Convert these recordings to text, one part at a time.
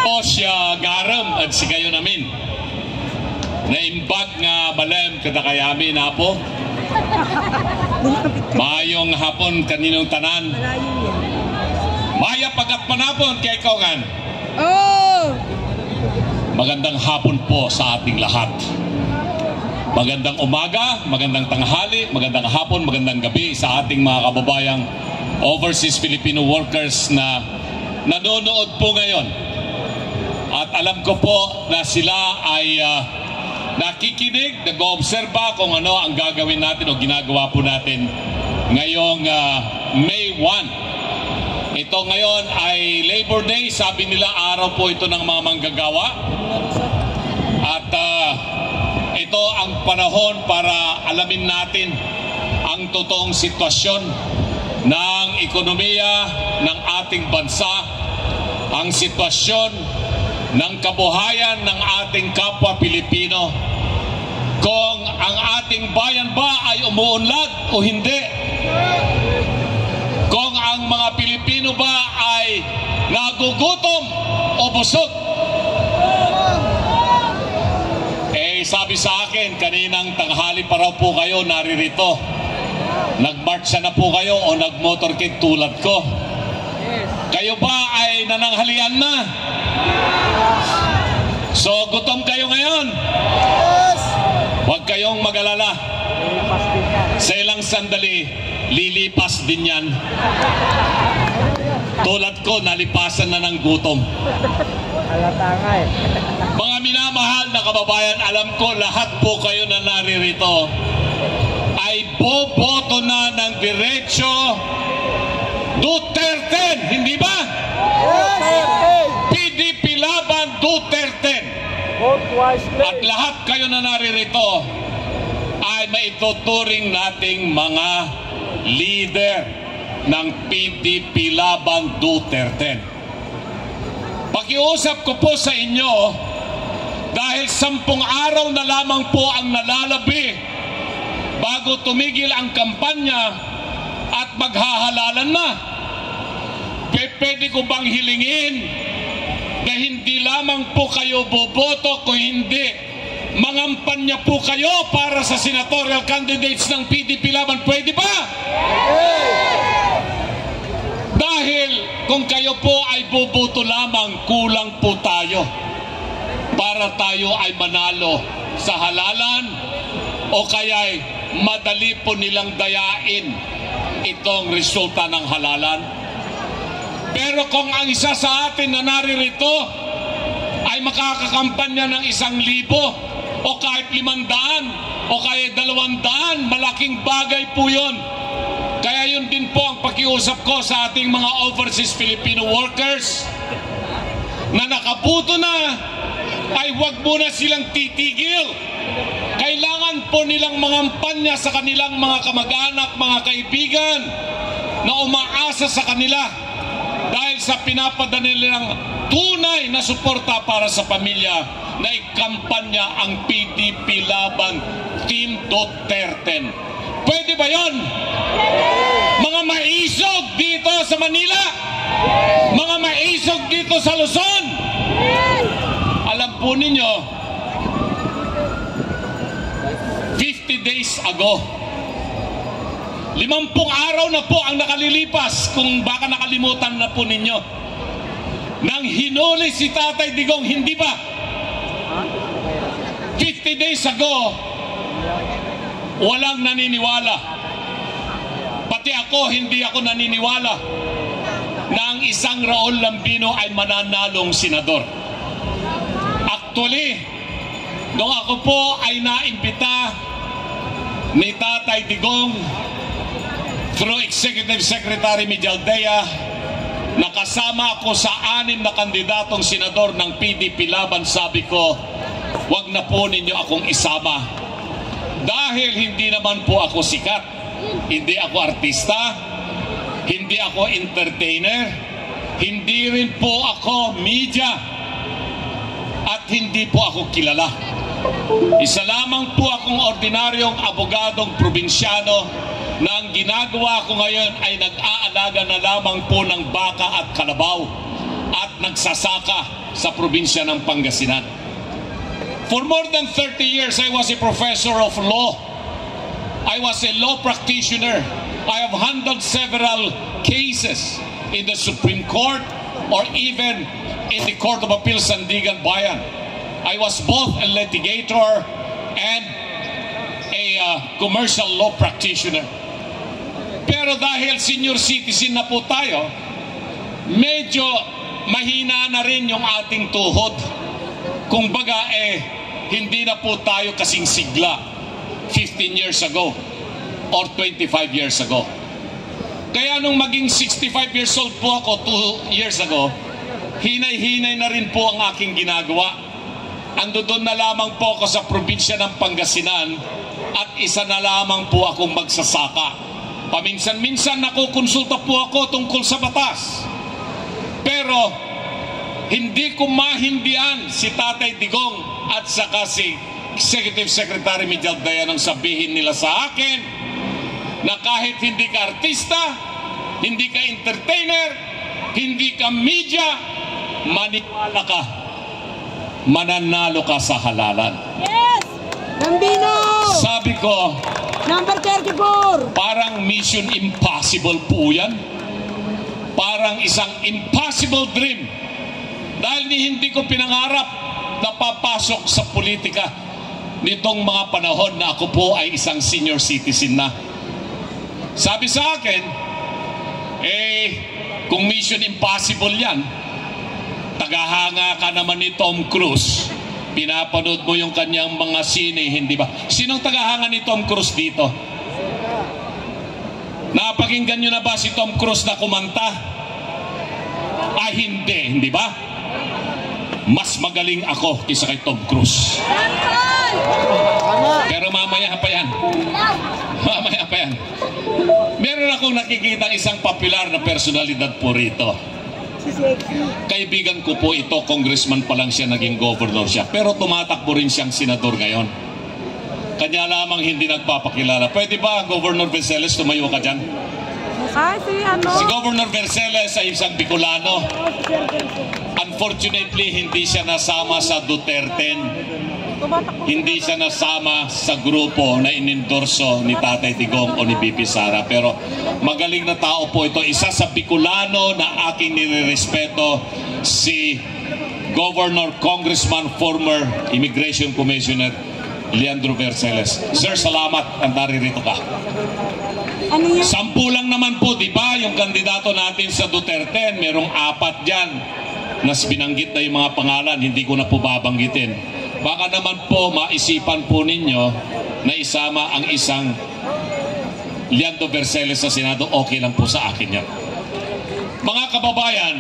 Po siya garam at si kayo namin. Naimbag nga balem kada kayami na po. Mayong hapon kaninong tanan. Maya pagat manapon kay Kongan. Magandang hapon po sa ating lahat. Magandang umaga, magandang tanghali, magandang hapon, magandang gabi sa ating mga kababayang overseas Filipino workers na nanonood po ngayon. At alam ko po na sila ay nakikinig, nag-oobserba kung ano ang gagawin natin o ginagawa po natin ngayong May 1. Ito ngayon ay Labor Day, sabi nila araw po ito ng mga manggagawa. At ito ang panahon para alamin natin ang totoong sitwasyon ng ekonomiya ng ating bansa, ang sitwasyon ng kabuhayan ng ating kapwa Pilipino, kung ang ating bayan ba ay umuunlad o hindi, kung ang mga Pilipino ba ay nagugutom o busog. Sabi sa akin, kaninang tanghali pa raw po kayo naririto. Nagmarcha na po kayo o nagmotorcade tulad ko. Kayo ba ay nananghalian na? So, gutom kayo ngayon? Huwag kayong mag-alala. Sa ilang sandali, lilipas din yan. Tulad ko, nalipasan na ng gutom. Mga minamahal na kababayan, alam ko lahat po kayo na naririto ay boboto na ng diretso Duterte, hindi ba? PDP laban Duterte. At lahat kayo na naririto ay maituturing nating mga leader ng PDP laban Duterte. Pakiusap ko po sa inyo, dahil 10 araw na lamang po ang nalalabi bago tumigil ang kampanya at maghahalalan na. Pwede ko bang hilingin na hindi lamang po kayo boboto, kung hindi mangampanya po kayo para sa senatorial candidates ng PDP laban? Pwede ba? Dahil kung kayo po ay boboto lamang, kulang po tayo para tayo ay manalo sa halalan, o kaya'y madali po nilang dayain itong resulta ng halalan. Pero kung ang isa sa atin na naririto ay makakakampanya ng 1,000 o kahit 500 o kahit 200, malaking bagay po yun. Kaya yun din po ang pakiusap ko sa ating mga overseas Filipino workers na nakabuto na, ay wag muna silang titigil. Kailangan po nilang mangampanya sa kanilang mga kamag-anak, mga kaibigan na umaasa sa kanila dahil sa pinapadala nilang tunay na suporta para sa pamilya, na ikampanya ang PDP laban Team Duterte. Pwede ba yun? Mga maisog dito sa Manila, mga maisog dito sa Luzon, alam po ninyo, 50 days ago, 50 araw na po ang nakalilipas, kung baka nakalimutan na po ninyo, nang hinuli si Tatay Digong, hindi ba? 50 days ago, walang naniniwala. Pati ako, hindi ako naniniwala na ang isang Raul Lambino ay mananalong senador. Actually, nung ako po ay naimbita ni Tatay Digong through Executive Secretary Mijaldea, nakasama ako sa 6 na kandidatong senador ng PDP laban, sabi ko, wag na po ninyo akong isama. Dahil hindi naman po ako sikat, hindi ako artista, hindi ako entertainer, hindi rin po ako media, at hindi po ako kilala. Isa lamang po akong ordinaryong abogadong probinsyano na ang ginagawa ko ngayon ay nag-aalaga na lamang po ng baka at kalabaw. at nagsasaka sa probinsya ng Pangasinan. For more than 30 years, I was a professor of law. I was a law practitioner. I have handled several cases in the Supreme Court or even in the Court of Appeals Sandigan Bayan. I was both a litigator and a commercial law practitioner. Pero dahil senior citizen na po tayo, medyo mahina na rin yung ating tuhod. Kung baga hindi na po tayo kasing sigla 15 years ago or 25 years ago. Kaya nung maging 65 years old po ako 2 years ago, hinay-hinay na rin po ang aking ginagawa. Andoon na lamang po ako sa probinsya ng Pangasinan at isa na lamang po akong magsasaka. Paminsan-minsan nakukonsulta po ako tungkol sa batas. Pero hindi ko mahindian si Tatay Digong at saka si Executive Secretary Mijal Dayan ang sabihin nila sa akin na kahit hindi ka artista, hindi ka entertainer, hindi ka media, maniwala ka, mananalo ka sa halalan. Yes! Gambino! Sabi ko, Number 34! parang mission impossible po yan. Parang isang impossible dream. Dahil hindi ko pinangarap na papasok sa politika nitong mga panahon na ako po ay isang senior citizen na. Sabi sa akin, kung mission impossible yan, tagahanga ka naman ni Tom Cruise. Pinapanood mo yung kanyang mga sine, hindi ba? Sinong tagahanga ni Tom Cruise dito? Napakinggan nyo na ba si Tom Cruise na kumanta? Hindi ba? Mas magaling ako kaysa kay Tom Cruise. Pero mamaya pa yan. Mamaya pa yan. Meron akong nakikita isang popular na personalidad po rito. Kaibigan ko po ito, congressman pa lang siya, naging governor siya. Pero tumatakbo rin siyang senador ngayon. Kanya lamang hindi nagpapakilala. Pwede ba, Governor Verceles, tumayo ka dyan? Si Governor Verceles ay isang Bicolano. Unfortunately, hindi siya nasama sa Duterte. Hindi siya nasama sa grupo na inendorso ni Tatay Digong o ni BP Sara. Pero magaling na tao po ito. Isa sa Bicolano na aking nirerespeto, si Governor, Congressman, former Immigration Commissioner Leandro Verceles. Sir, salamat at naririto ka. 10 lang naman po, di ba? Yung kandidato natin sa Duterte, merong 4 dyan na binanggit na yung mga pangalan, hindi ko na po babanggitin. Baka naman po maisipan po ninyo na isama ang isang Leandro Verceles sa Senado, okay lang po sa akin yan. Mga kababayan,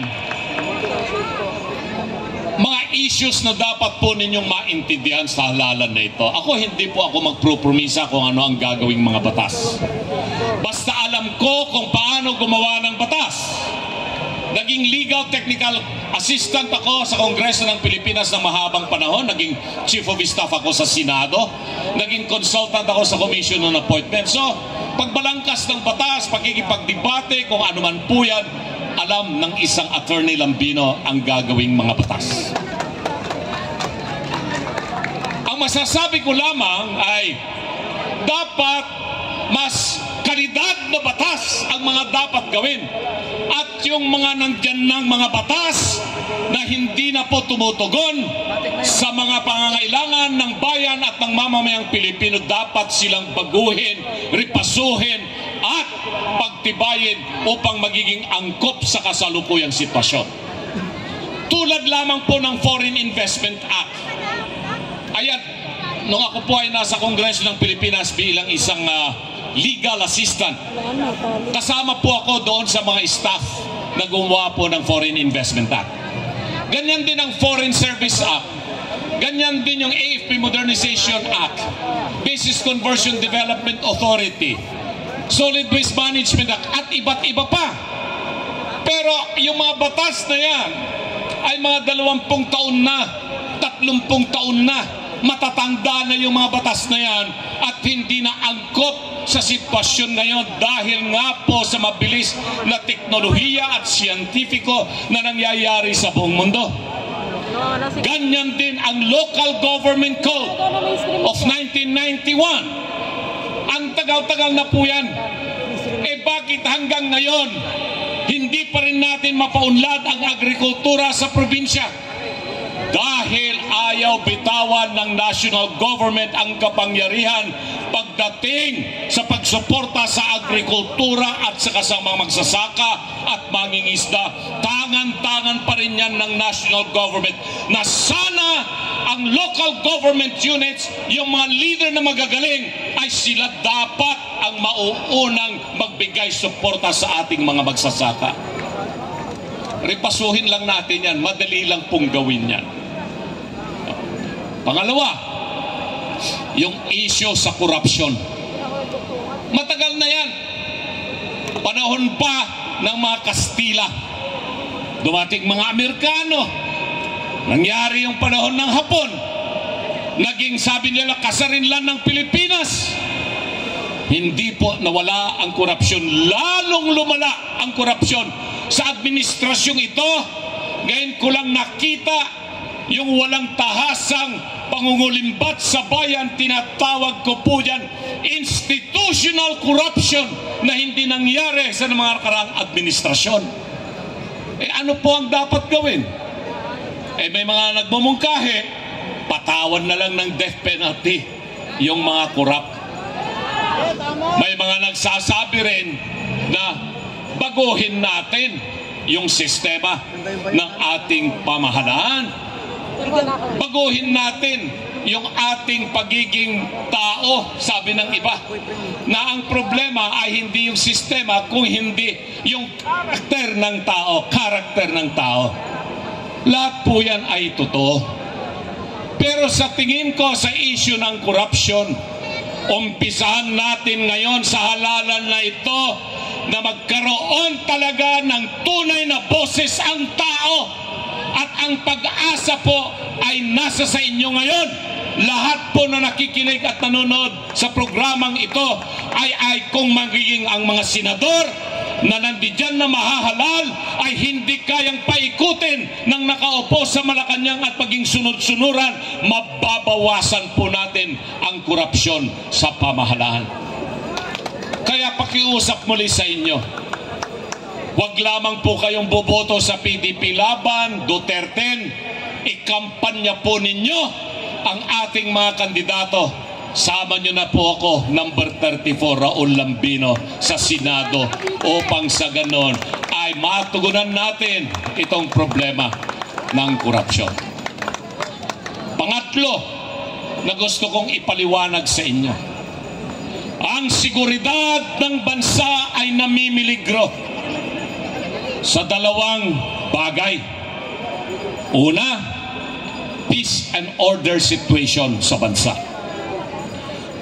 mga issues na dapat po ninyong maintindihan sa halalan na ito. Ako, hindi po ako magpropromisa kung ano ang gagawing mga batas. Basta alam ko kung paano gumawa ng batas. Naging legal technical assistant ako sa Kongreso ng Pilipinas ng mahabang panahon. Naging chief of staff ako sa Senado. Naging consultant ako sa Commission on Appointment. So, pagbalangkas ng batas, pakikipagdebate, kung ano man po yan, alam ng isang Attorney Lambino ang gagawing mga batas. Ang masasabi ko lamang ay dapat mas kalidad na batas ang mga dapat gawin. At yung mga nandyan ng mga batas na hindi na po tumutugon sa mga pangangailangan ng bayan at ng mamamayang Pilipino, dapat silang baguhin, ripasuhin at pagtibayin upang magiging angkop sa kasalukuyang sitwasyon. Tulad lamang po ng Foreign Investment Act. Ayan, nung ako po ay nasa Kongreso ng Pilipinas bilang isang legal assistant, kasama po ako doon sa mga staff na gumawa po ng Foreign Investment Act. Ganyan din ang Foreign Service Act. Ganyan din yung AFP Modernization Act, Basis Conversion Development Authority, Solid Waste Management Act, at iba't iba pa. Pero yung mga batas na yan ay mga 20 taon na, 30 taon na, matatanda na yung mga batas na yan at hindi na angkop sa sitwasyon ngayon dahil nga po sa mabilis na teknolohiya at siyentipiko na nangyayari sa buong mundo. Ganyan din ang Local Government Code of 1991. Ang tagal-tagal na po yan. Eh bakit hanggang ngayon hindi pa rin natin mapaunlad ang agrikultura sa probinsya? Dahil ayaw bitawan ng national government ang kapangyarihan pagdating sa pagsuporta sa agrikultura at sa kasamang magsasaka at mangingisda. Tangan-tangan pa rin yan ng national government na sana ang local government units, yung mga leader na magagaling, ay sila dapat ang mauunang magbigay suporta sa ating mga magsasaka. Repasuhin lang natin yan, madali lang pong gawin yan. Pangalawa, yung issue sa korupsyon. Matagal na yan. Panahon pa ng mga Kastila. Dumating mga Amerikano. Nangyari yung panahon ng Hapon. Naging sabi nila kasarinlan ng Pilipinas. Hindi po nawala ang korupsyon. Lalong lumala ang korupsyon sa administrasyong ito. Ngayon ko lang nakita yung walang tahasang pangungulimbat sa bayan, tinatawag ko po yan institutional corruption na hindi nangyari sa mga nakaraang administrasyon. Eh ano po ang dapat gawin? Eh may mga nagmumungkahi, patawan na lang ng death penalty yung mga korap. May mga nagsasabi rin na baguhin natin yung sistema ng ating pamahalaan. Baguhin natin yung ating pagiging tao, sabi ng iba, na ang problema ay hindi yung sistema, kung hindi yung karakter ng tao. Lahat po yan ay totoo. Pero sa tingin ko sa issue ng corruption, umpisahan natin ngayon sa halalan na ito na magkaroon talaga ng tunay na boses ang tao. At ang pag-asa po ay nasa sa inyo ngayon. Lahat po na nakikinig at nanonood sa programang ito ay kung magiging ang mga senador na nandiyan na mahahalal ay hindi kayang paikutin ng nakaupo sa Malacanang at paging sunod-sunuran, mababawasan po natin ang korupsyon sa pamahalaan. Kaya pakiusap muli sa inyo, huwag lamang po kayong boboto sa PDP laban, Duterte. Ikampanya po ninyo ang ating mga kandidato. Sama nyo na po ako, number 34, Raul Lambino, sa Senado upang sa ganon ay matugunan natin itong problema ng korupsyon. Pangatlo na gusto kong ipaliwanag sa inyo, ang seguridad ng bansa ay namimiligro sa dalawang bagay. Una, peace and order situation sa bansa.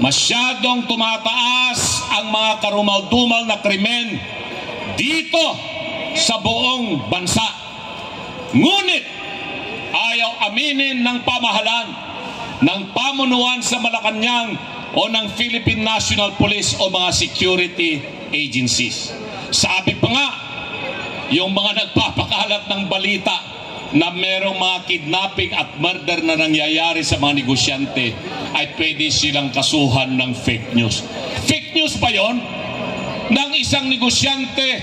Masyadong tumataas ang mga karumal-dumal na krimen dito sa buong bansa. Ngunit ayaw aminin ng pamahalaan, ng pamunuan sa Malacanang o ng Philippine National Police o mga security agencies. Sabi pa nga, yung mga nagpapakalat ng balita na merong mga kidnapping at murder na nangyayari sa mga negosyante ay pwede silang kasuhan ng fake news. Fake news ba yon? Ng isang negosyante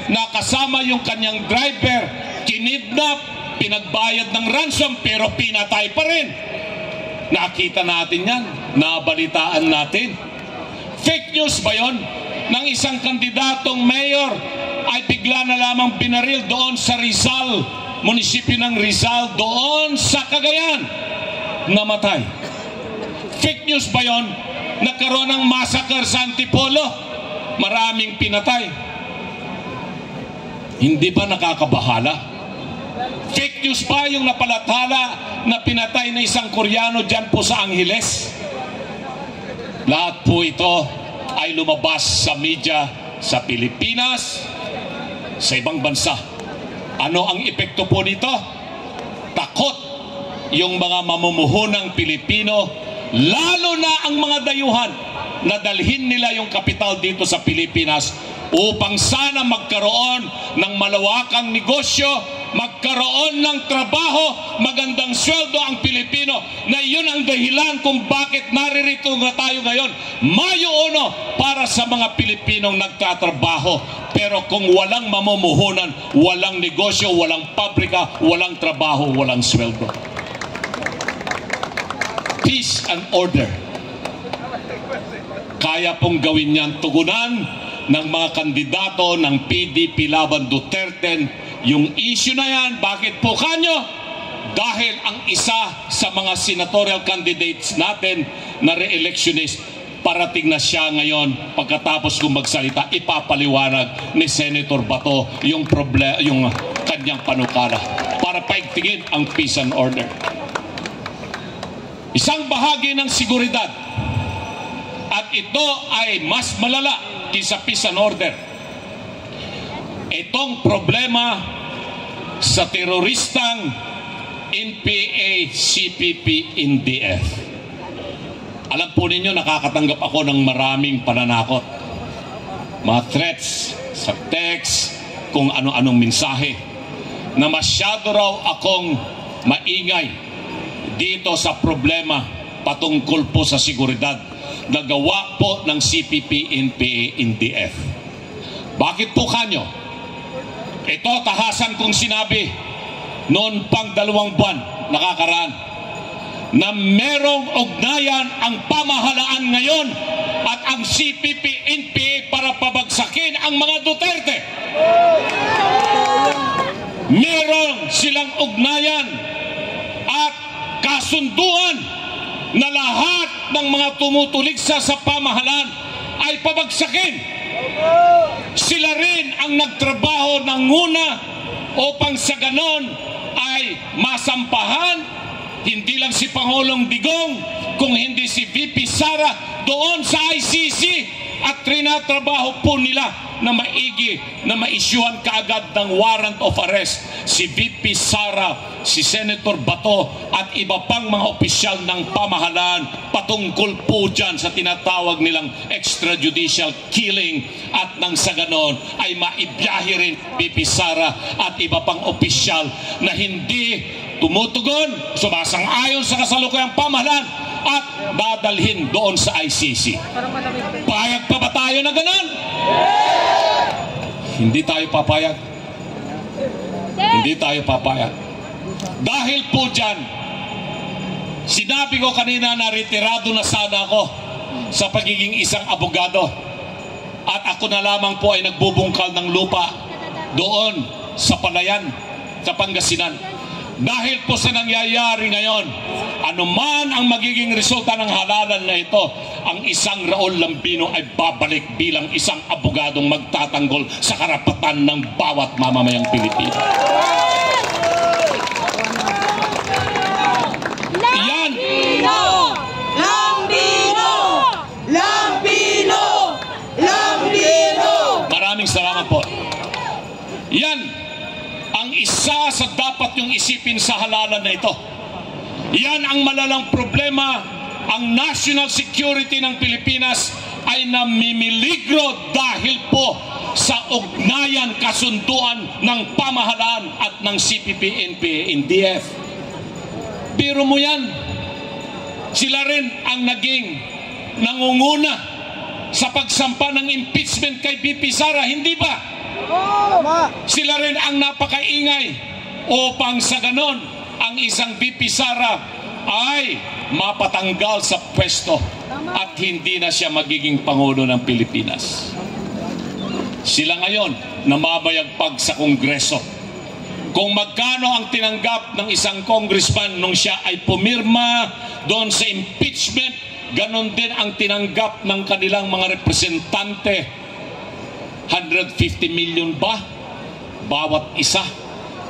na kasama yung kanyang driver, kinidnap, pinagbayad ng ransom pero pinatay pa rin. Nakita natin yan, nabalitaan natin. Fake news ba yon? Ng isang kandidatong mayor ay bigla na lamang binaril doon sa Rizal, munisipyo ng Rizal, doon sa Cagayan, namatay. Fake news ba yon? Nagkaroon ng massacre sa Antipolo, maraming pinatay. Hindi ba nakakabahala? Fake news ba yung napalathala na pinatay na isang Koreano dyan po sa Angeles? Lahat po ito ay lumabas sa media sa Pilipinas, sa ibang bansa. Ano ang epekto po nito? Takot yung mga mamumuhunang Pilipino, lalo na ang mga dayuhan na dalhin nila yung kapital dito sa Pilipinas upang sana magkaroon ng malawakang negosyo, magkaroon ng trabaho, magandang sweldo ang Pilipino, na yun ang dahilan kung bakit naririto na tayo ngayon. Mayo 1 para sa mga Pilipinong nagtatrabaho. Pero kung walang mamumuhunan, walang negosyo, walang pabrika, walang trabaho, walang sweldo. Peace and order. Kaya pong gawin yan, tugunan ng mga kandidato ng PDP laban Duterte yung issue na yan. Bakit po kanyo? Dahil ang isa sa mga senatorial candidates natin na re-electionist, parating na siya ngayon. Pagkatapos kong magsalita, ipapaliwanag ni Senator Bato yung kanyang panukala para paigtingin ang peace and order. Isang bahagi ng seguridad, at ito ay mas malala kaysa peace and order. Itong problema sa teroristang NPA, CPP, NDF. Alam po ninyo, nakakatanggap ako ng maraming pananakot. Mga threats sa text, kung ano-anong mensahe, na masyado raw akong maingay dito sa problema patungkol po sa seguridad na gawa po ng CPP, NPA, NDF. Bakit po kanyo? Ito, tahasan kong sinabi noon pang 2 buwan nakakaraan na merong ugnayan ang pamahalaan ngayon at ang CPP, NPA para pabagsakin ang mga Duterte. Meron silang ugnayan at kasunduan na lahat ng mga tumutuligsa sa pamahalaan ay pabagsakin. Sila rin ang nagtrabaho ng una upang sa ganon ay masampahan hindi lang si Pangulong Digong, kung hindi si VP Sara doon sa ICC, at trinatrabaho po nila na maigi na ma-issuean kaagad ng warrant of arrest si VP Sara, si Senator Bato at iba pang mga opisyal ng pamahalaan patungkol po dyan sa tinatawag nilang extrajudicial killing, at nang sa ganon ay maibiyahe rin VP Sara at iba pang opisyal na hindi tumutugon, sumasang-ayon sa kasalukuyang pamahalaan at dadalhin doon sa ICC. Payag pa ba tayo na ganon? Hindi tayo papayag. Hindi tayo papayag. Dahil po dyan, sinabi ko kanina na retirado na sana ako sa pagiging isang abogado. At ako na lamang po ay nagbubungkal ng lupa doon sa Palayan, sa Pangasinan. Dahil po sa nangyayari ngayon, anuman ang magiging resulta ng halalan na ito, ang isang Raul Lambino ay babalik bilang isang abogadong magtatanggol sa karapatan ng bawat mamamayang Pilipino. Yan! Lambino! Lambino! Lambino! Maraming salamat po. Yan ang isa sa dapat yung isipin sa halalan na ito. Yan ang malalang problema. Ang national security ng Pilipinas ay namimiligro dahil po sa ugnayan, kasunduan ng pamahalaan at ng CPP, NPA, NDF. Biro mo yan. Sila rin ang naging nangunguna sa pagsampa ng impeachment kay VP Sara, hindi ba? Sila rin ang napakaingay upang sa ganon ang isang VP Sara ay mapatanggal sa pwesto at hindi na siya magiging Pangulo ng Pilipinas. Sila ngayon namamayagpag sa Kongreso. Kung magkano ang tinanggap ng isang congressman nung siya ay pumirma doon sa impeachment, ganon din ang tinanggap ng kanilang mga representante. 150 million ba bawat isa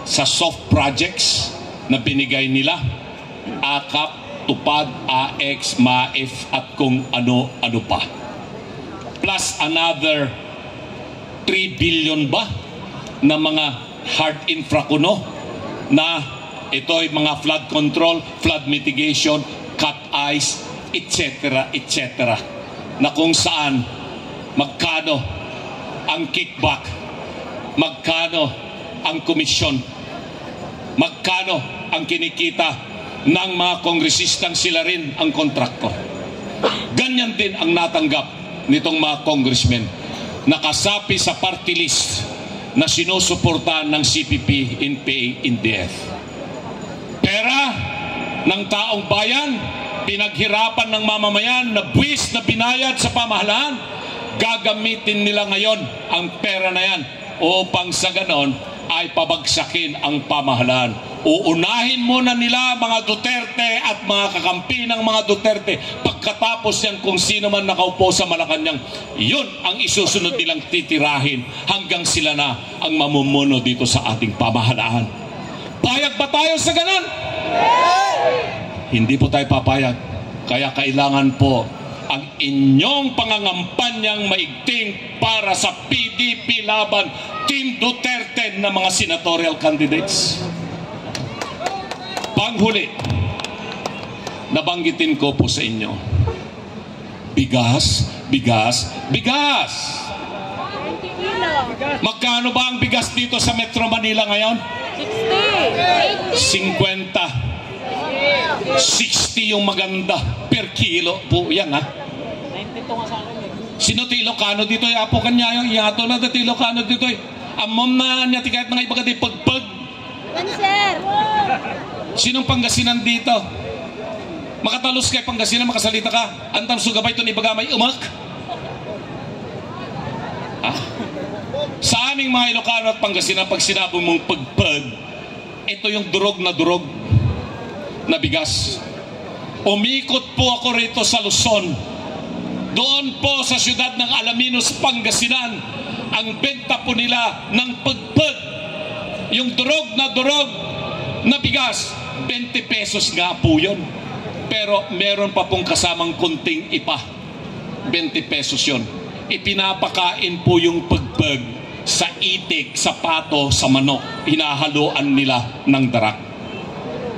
sa soft projects na binigay nila? AKAP, TUPAD, AX, MAIF at kung ano-ano pa. Plus another 3 billion ba na mga hard infra kuno na ito ay mga flood control, flood mitigation, cut ice, etc. etc. na kung saan magkano ang kickback, magkano ang komisyon, magkano ang kinikita ng mga kongresistang sila rin ang kontraktor. Ganyan din ang natanggap nitong mga congressmen nakasapi sa party list na sinusuportahan ng CPP, NPA, NDF. Pera ng taong bayan, pinaghirapan ng mamamayan na buwis na binayad sa pamahalaan, gagamitin nila ngayon ang pera na yan upang sa ganon ay pabagsakin ang pamahalaan. Uunahin muna nila mga Duterte at mga kakampi ng mga Duterte. Pagkatapos yan, kung sino man nakaupo sa Malacanang, yun ang isusunod nilang titirahin hanggang sila na ang mamumuno dito sa ating pamahalaan. Payag ba tayo sa ganon? Hindi po tayo papayag. Kaya kailangan po ang inyong pangangampanyang maigting para sa PDP laban Team Duterte na mga senatorial candidates. Panghuli, nabanggitin ko po sa inyo, bigas, bigas, bigas. Magkano ba ang bigas dito sa Metro Manila ngayon? 50. 60 yung maganda per kilo po yan, ha? 92 nga sa akin eh. Sino ti Ilocano dito? Apo kanya yung iato na dati Ilocano dito eh. Amom na niya tikayat ng iba ka di pagpag. Sir. Sinong Pangasinan dito? Makatalos kay Pangasinan, makasalita ka. Antam sugabay ito ni Bagamay umak. Ah? Sa aming mga Ilocano at Pangasinan, pag sinabi mong pagpag, ito yung durog na bigas. Umikot po ako rito sa Luzon. Doon po sa siyudad ng Alaminos, Pangasinan, ang benta po nila ng pagpag, yung durog na bigas, 20 pesos nga po yun. Pero meron pa pong kasamang kunting ipa. 20 pesos yun. Ipinapakain po yung pagpag sa itik, sa pato, sa manok. Hinahaluan nila ng darak.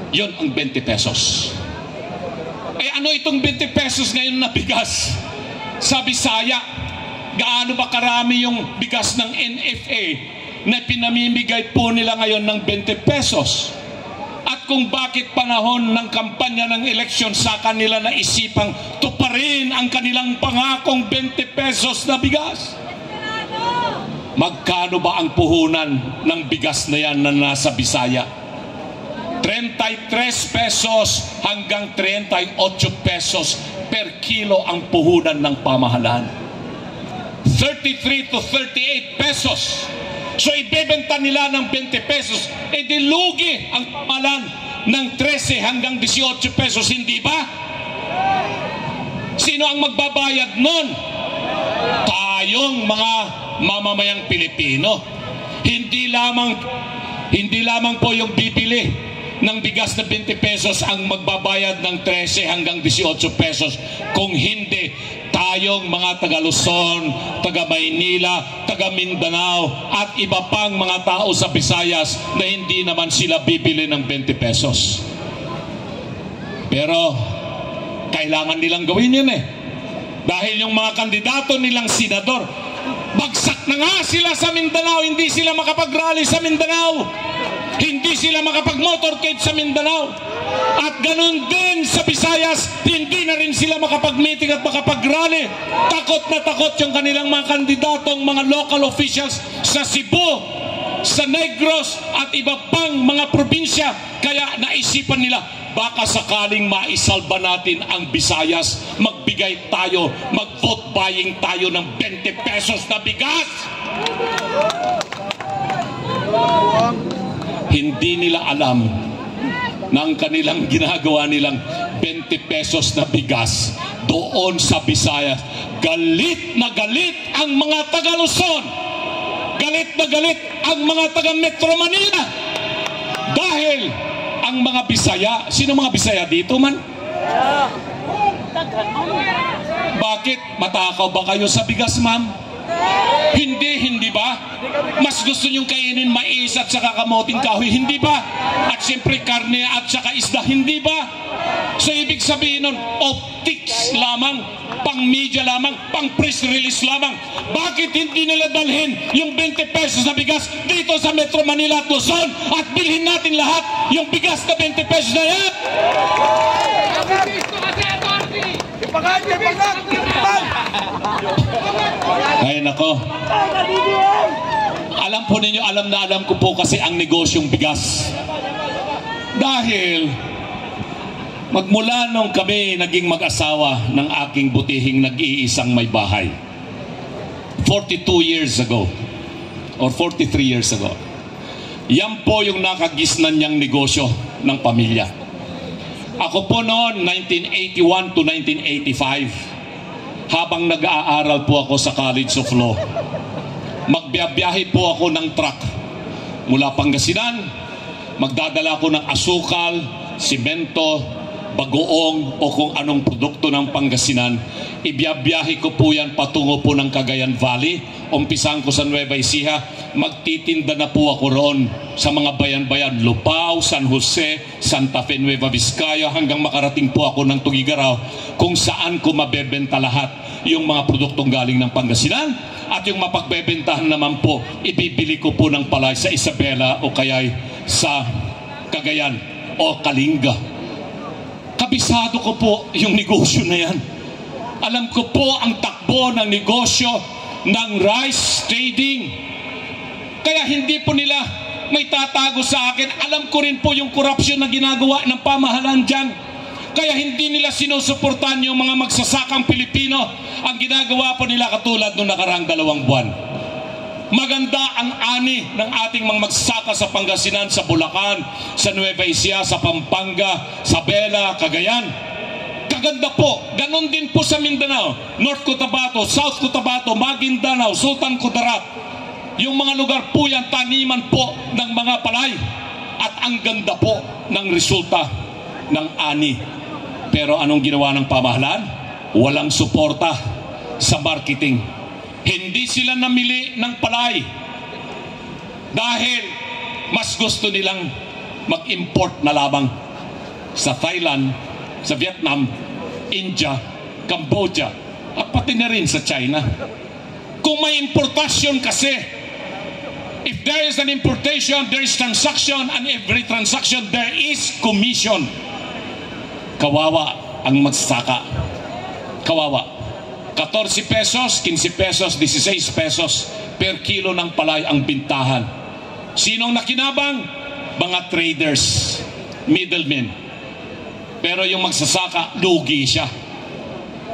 Yun ang 20 pesos. Eh ano itong 20 pesos ngayon na bigas? Sa Bisaya, gaano ba karami yung bigas ng NFA na pinamimigay po nila ngayon ng 20 pesos? At kung bakit panahon ng kampanya ng eleksyon sa kanila na isipang tuparin ang kanilang pangakong 20 pesos na bigas? Magkano ba ang puhunan ng bigas na yan na nasa Bisaya? 33 pesos hanggang 38 pesos per kilo ang puhunan ng pamahalaan. 33 to 38 pesos. So ibebenta nila ng 20 pesos, eh dilugi ang pamahalaan ng 13 hanggang 18 pesos, hindi ba? Sino ang magbabayad nun? Tayong mga mamamayang Pilipino. Hindi lamang po yung bibili ng bigas na 20 pesos ang magbabayad ng 13 hanggang 18 pesos. Kung hindi, tayong mga taga Luzon, taga Maynila, taga Mindanao at iba pang mga tao sa Visayas na hindi naman sila bibili ng 20 pesos. Pero kailangan nilang gawin yun eh. Dahil yung mga kandidato nilang senador, bagsak na nga sila sa Mindanao, hindi sila makapag-rally sa Mindanao. Hindi sila makapag-motorcade sa Mindanao. At ganun din sa Visayas, hindi na rin sila makapag-meeting at makapag-rally. Takot na takot yung kanilang mga kandidatong mga local officials sa Cebu, sa Negros at iba pang mga probinsya. Kaya naisipan nila, baka sakaling maisalba natin ang Visayas, magbigay tayo, mag-vote buying tayo ng 20 pesos na bigas. Hindi nila alam na ang kanilang ginagawa nilang 20 pesos na bigas doon sa Visayas. Galit na galit ang mga taga Luzon. Galit na galit ang mga taga Metro Manila. Dahil ang mga Bisaya, sino mga Bisaya dito man? Bakit? Matakaw ba kayo sa bigas, ma'am? Hindi ba? Mas gusto nyong kainin mais at saka kamoting kahoy, hindi ba? At siyempre karne at saka isda, hindi ba? So ibig sabihin nun, optics lamang, pang media lamang, pang press release lamang. Bakit hindi nila dalhin yung 20 pesos na bigas dito sa Metro Manila at Luzon at bilhin natin lahat yung bigas na 20 pesos na yan? Ay nako. Alam po ninyo, alam ko po kasi ang negosyong bigas. Dahil magmula nung kami naging mag-asawa ng aking butihing nag-iisang may bahay, 42 years ago or 43 years ago, yan po yung nakagisnan niyang negosyo ng pamilya. Ako po noon, 1981 to 1985, habang nag-aaral po ako sa College of Law, magbiyahe po ako ng truck mula Pangasinan, magdadala ako ng asukal, simento, bagoong o kung anong produkto ng Pangasinan. Ibiyabiyahe ko po yan patungo po ng Cagayan Valley. Umpisan ko sa Nueva Ecija. Magtitinda na po ako roon sa mga bayan-bayan, Lupao, San Jose, Santa Fe, Nueva Vizcaya, hanggang makarating po ako ng Tugigaraw, kung saan ko mabebenta lahat yung mga produktong galing ng Pangasinan. At yung mapagbebentahan naman po, ibibili ko po ng palay sa Isabela o kaya'y sa Cagayan o Kalinga. Kabisado ko po yung negosyo na yan. Alam ko po ang takbo ng negosyo ng rice trading. Kaya hindi po nila may tatago sa akin. Alam ko rin po yung korupsyon na ginagawa ng pamahalaan dyan. Kaya hindi nila sinusuportan yung mga magsasakang Pilipino. Ang ginagawa po nila katulad nung nakaraang 2 buwan. Maganda ang ani ng ating mga magsasaka sa Pangasinan, sa Bulacan, sa Nueva Ecija, sa Pampanga, sa Bela, Cagayan. Kaganda po. Ganon din po sa Mindanao, North Cotabato, South Cotabato, Maguindanao, Sultan Kudarat. Yung mga lugar po yan, taniman po ng mga palay. At ang ganda po ng resulta ng ani. Pero anong ginawa ng pamahalaan? Walang suporta sa marketing. Hindi sila namili ng palay dahil mas gusto nilang mag-import na lamang sa Thailand, sa Vietnam, India, Cambodia, at pati na rin sa China. Kung may importasyon kasi, if there is an importation, there is transaction, and every transaction, there is commission. Kawawa ang magsasaka. Kawawa. 14 pesos, 15 pesos, 16 pesos per kilo ng palay ang bintahan. Sinong nakinabang? Mga traders, middlemen. Pero yung magsasaka, lugi siya.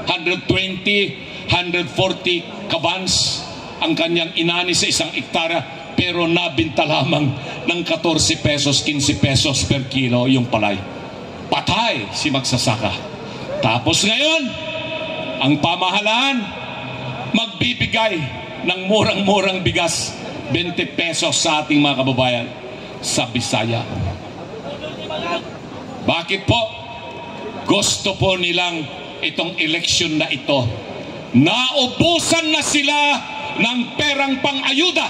120, 140 kabans ang kanyang inani sa isang hektara, pero nabinta lamang ng 14 pesos, 15 pesos per kilo yung palay. Patay si magsasaka. Tapos ngayon, ang pamahalaan magbibigay ng murang-murang bigas, 20 pesos sa ating mga kababayan sa Bisaya. Bakit po? Gusto po nilang itong eleksyon na ito, naubusan na sila ng perang pang-ayuda.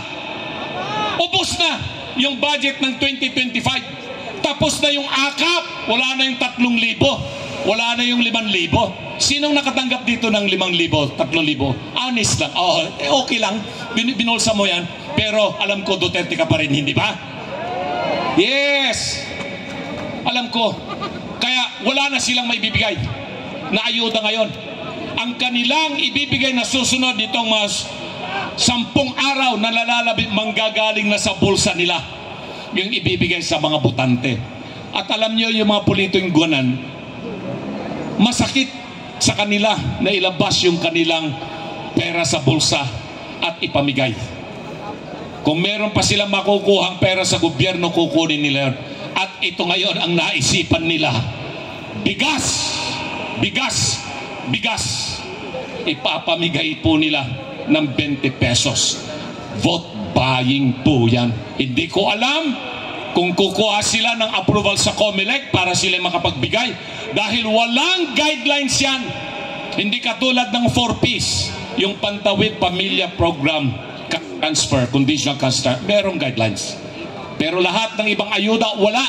Ubus na yung budget ng 2025. Tapos na yung akap, wala na yung 3,000, wala na yung 5,000. Sinong nakatanggap dito ng 5,000, 3,000? Honest lang. Oh, okay lang. Binulsa mo yan. Pero alam ko, Duterte ka pa rin, hindi ba? Yes! Alam ko. Kaya wala na silang maibibigay na ayuda ngayon. Ang kanilang ibibigay na susunod nitong mas 10 araw na lalalabi, manggagaling na sa bulsa nila. Yung ibibigay sa mga butante. At alam nyo, yung mga politingguanan, masakit sa kanila na ilabas yung kanilang pera sa bulsa at ipamigay. Kung meron pa silang makukuhang pera sa gobyerno, kukunin nila yun. At ito ngayon ang naisipan nila. Bigas! Bigas! Bigas! Ipapamigay po nila ng 20 pesos. Vote buying po yan. Hindi ko alam kung kukuha sila ng approval sa COMELEC para sila makapagbigay. Dahil walang guidelines yan. Hindi katulad ng 4Ps, yung Pantawid Pamilya Program. transfer, conditional transfer, merong guidelines. Pero lahat ng ibang ayuda, wala.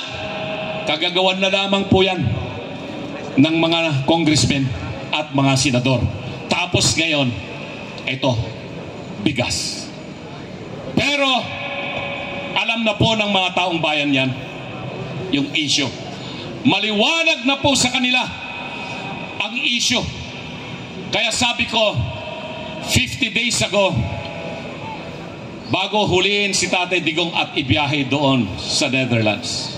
Kagagawan na lamang po yan ng mga congressmen at mga senador. Tapos ngayon, ito, bigas. Pero, alam na po ng mga taong bayan yan, yung issue. Maliwanag na po sa kanila ang issue. Kaya sabi ko, 50 days ago, bago huliin si Tatay Digong at ibiyahe doon sa Netherlands.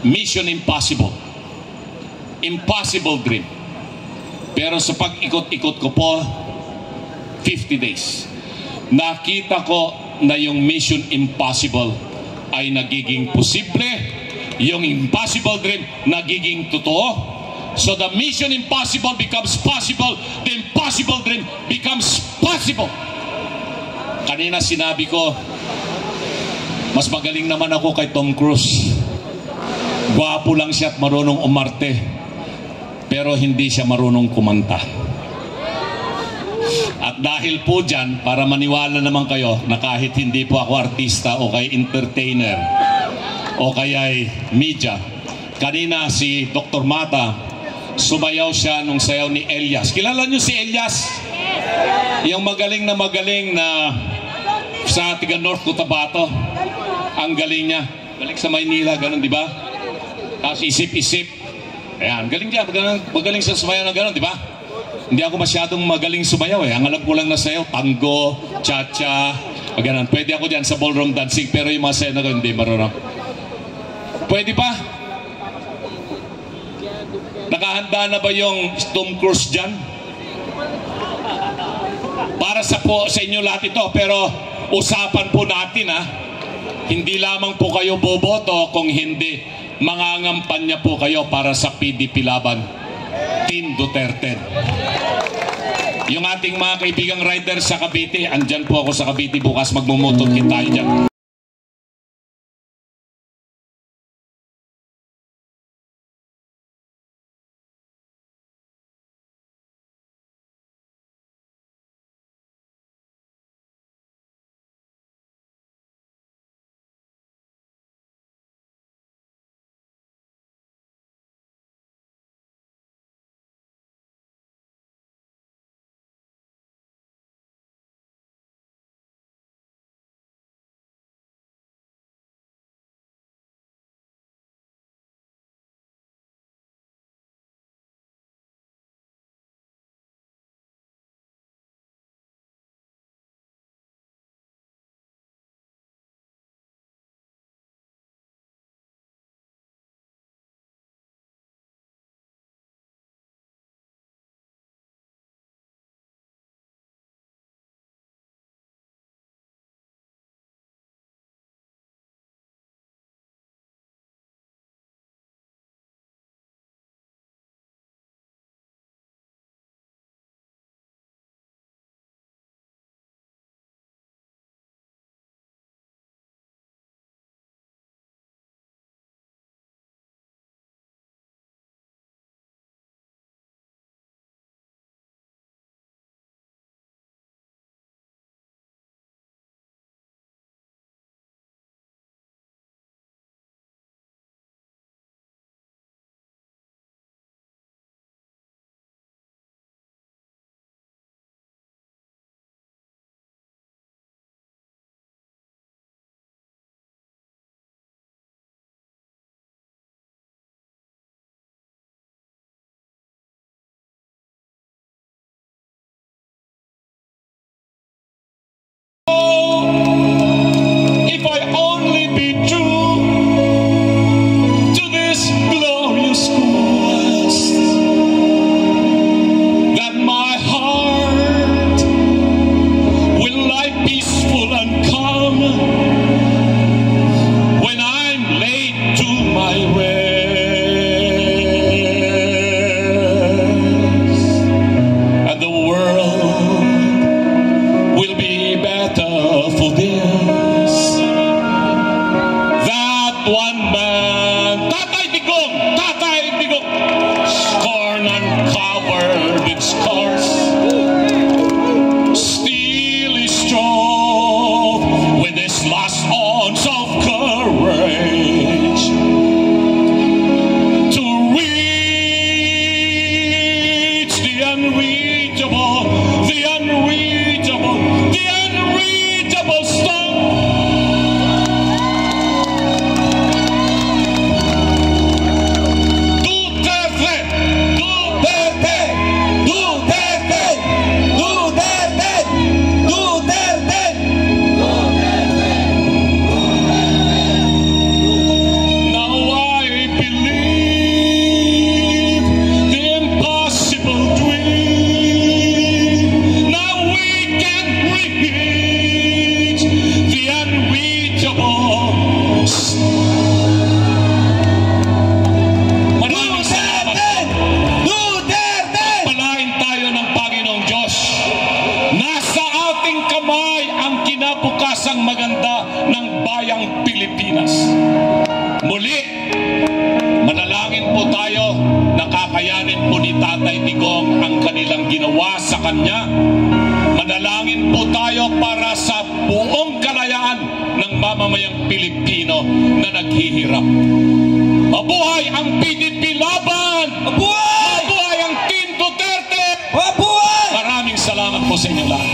Mission impossible. Impossible dream. Pero sa pag-ikot-ikot ko po, 50 days, nakita ko na yung mission impossible ay nagiging posible, yung impossible dream nagiging totoo. So the mission impossible becomes possible, the impossible dream becomes possible. Kanina sinabi ko, mas magaling naman ako kay Tom Cruise. Gwapo lang siya at marunong umarte, pero hindi siya marunong kumanta. At dahil po dyan, para maniwala naman kayo na kahit hindi po ako artista o kay entertainer o kaya media, kanina si Dr. Mata, sumayaw siya nung sayaw ni Elias. Kilala nyo si Elias? Yung magaling na sa tiga North Cotabato. Ang galing niya. Galing sa Maynila, ganun, di ba? Tapos isip-isip. Ayan, galing niya. Magaling siya sumayaw na ganun, di ba? Hindi ako masyadong magaling sumayaw eh. Ang alam ko lang na sayaw, tango, cha-cha, ganun. Pwede ako dyan sa ballroom dancing, pero yung mga sayaw na ganun, hindi marunong. Pwede pa? Nakahanda na ba yung Tom Cruise dyan? Para sa inyo lahat ito, pero usapan po natin ha. Hindi lamang po kayo boboto, kung hindi, mangangampanya po kayo para sa PDP Laban, Team Duterte. Yung ating mga kaibigang riders sa Cavite, andyan po ako sa Cavite bukas, magmumotokit tayo dyan. If I only be true to this glorious quest, that my heart will lie peaceful and calm when I'm laid to my rest, and the world will be better for this. That one man, Tatay Digong, scorned and covered with scars, still is Kanya. Manalangin po tayo para sa buong kalayaan ng mamamayang Pilipino na naghihirap. Mabuhay ang PDP laban! Mabuhay! Mabuhay ang Team Duterte! Mabuhay! Maraming salamat po sa inyo lahat.